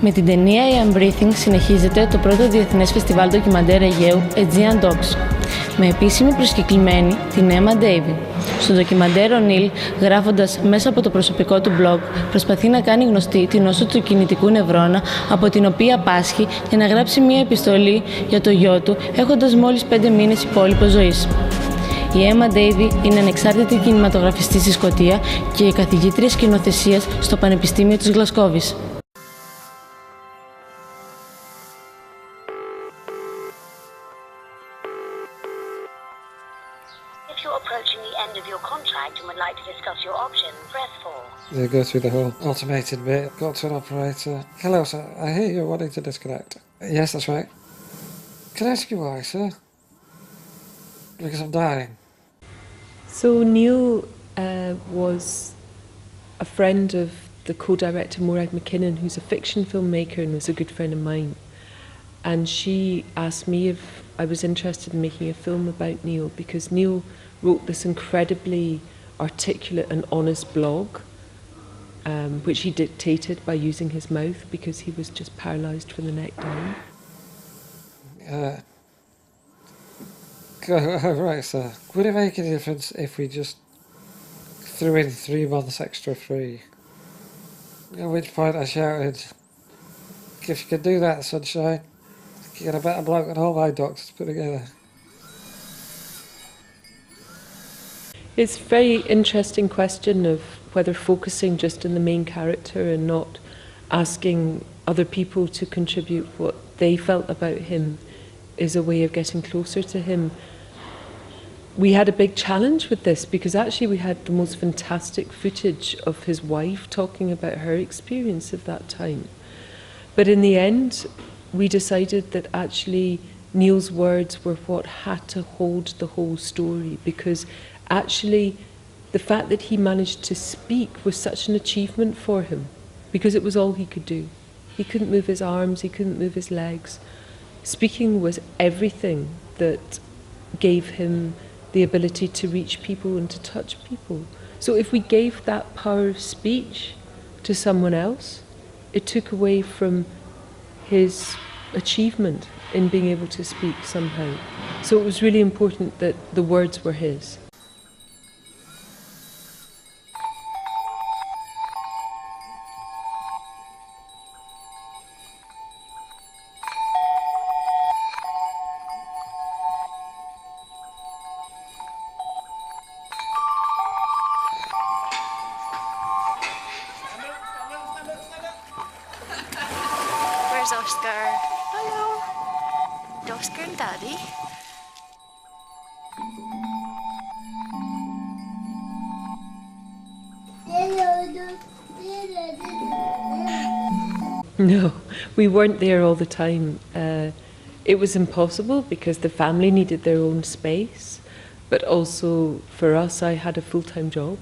Με την ταινία Unbreathing συνεχίζεται το πρώτο διεθνές φεστιβάλ ντοκιμαντέρ Αιγαίου AegeanDocs, με επίσημη προσκεκλημένη την Davie. Στο ντοκιμαντέρ ο Νίλ, γράφοντας μέσα από το προσωπικό του blog, προσπαθεί να κάνει γνωστή την νόσο του κινητικού νευρώνα, από την οποία πάσχει, για να γράψει μία επιστολή για το γιο του, έχοντας μόλις 5 μήνες υπόλοιπο ζωής. Η Davie είναι ανεξάρτητη κινηματογραφιστή στη Σκωτία και η καθηγήτρια σκηνοθεσίας στο Πανεπιστήμιο της Γλασκόβης. If you're approaching the end of your contract and would like to discuss your options, press 4. They go through the whole automated bit. Got to an operator. Hello, sir. I hear you're wanting to disconnect. Yes, that's right. Can I ask you why, sir? Because I'm dying. So Neil was a friend of the co-director Morag McKinnon, who's a fiction filmmaker and was a good friend of mine. And she asked me if I was interested in making a film about Neil, because Neil wrote this incredibly articulate and honest blog, which he dictated by using his mouth because he was just paralysed from the neck down. Right, sir. Would it make any difference if we just threw in 3 months extra free? At which point I shouted, if you could do that, sunshine, you get a better bloke than all my doctors put together. It's a very interesting question of whether focusing just on the main character and not asking other people to contribute what they felt about him is a way of getting closer to him. We had a big challenge with this because actually we had the most fantastic footage of his wife talking about her experience of that time. But in the end, we decided that actually Neil's words were what had to hold the whole story, because actually the fact that he managed to speak was such an achievement for him, because it was all he could do. He couldn't move his arms, he couldn't move his legs. Speaking was everything that gave him the ability to reach people and to touch people. So if we gave that power of speech to someone else, it took away from his achievement in being able to speak somehow. So it was really important that the words were his. Where's Oscar? Hello. Oscar and Davie. No, we weren't there all the time. It was impossible because the family needed their own space, but also for us, I had a full-time job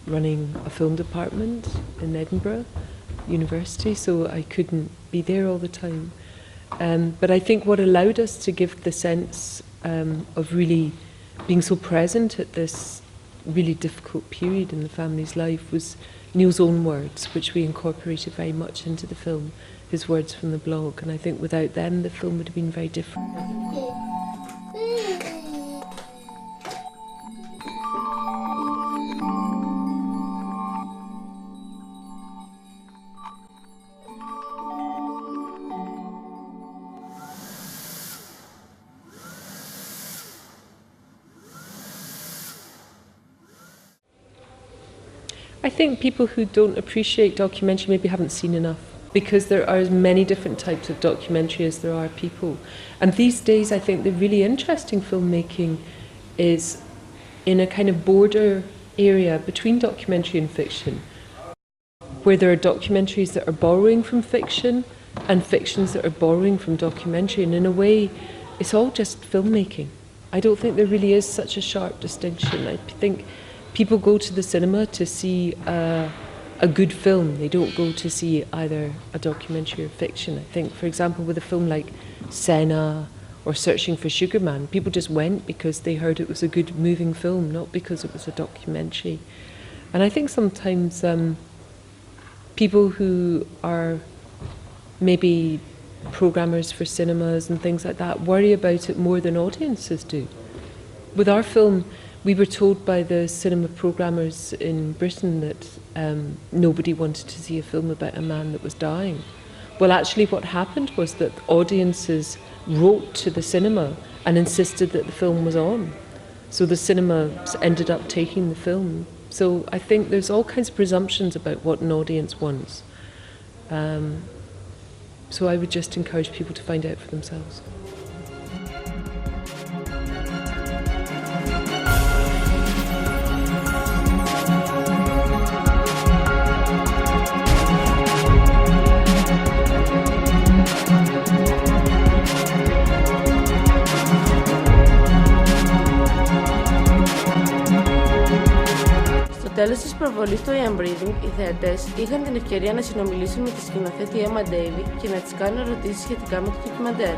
running a film department in Edinburgh University, so I couldn't be there all the time. But I think what allowed us to give the sense of really being so present at this really difficult period in the family's life was Neil's own words, which we incorporated very much into the film, his words from the blog. And I think without them, the film would have been very different. I think people who don't appreciate documentary maybe haven't seen enough, because there are as many different types of documentary as there are people. And these days I think the really interesting filmmaking is in a kind of border area between documentary and fiction, where there are documentaries that are borrowing from fiction and fictions that are borrowing from documentary, and in a way it's all just filmmaking. I don't think there really is such a sharp distinction. I think people go to the cinema to see a good film. They don't go to see either a documentary or fiction. I think, for example, with a film like Senna or Searching for Sugar Man, people just went because they heard it was a good moving film, not because it was a documentary. And I think sometimes people who are maybe programmers for cinemas and things like that worry about it more than audiences do. With our film, we were told by the cinema programmers in Britain that nobody wanted to see a film about a man that was dying. Well, actually what happened was that audiences wrote to the cinema and insisted that the film was on. So the cinema ended up taking the film. So I think there's all kinds of presumptions about what an audience wants. So I would just encourage people to find out for themselves. Στο τέλος της προβολής του I Am Breathing, οι θεατές είχαν την ευκαιρία να συνομιλήσουν με τη σκηνοθέτη Davie και να της κάνουν ερωτήσεις σχετικά με το ντοκιμαντέρ.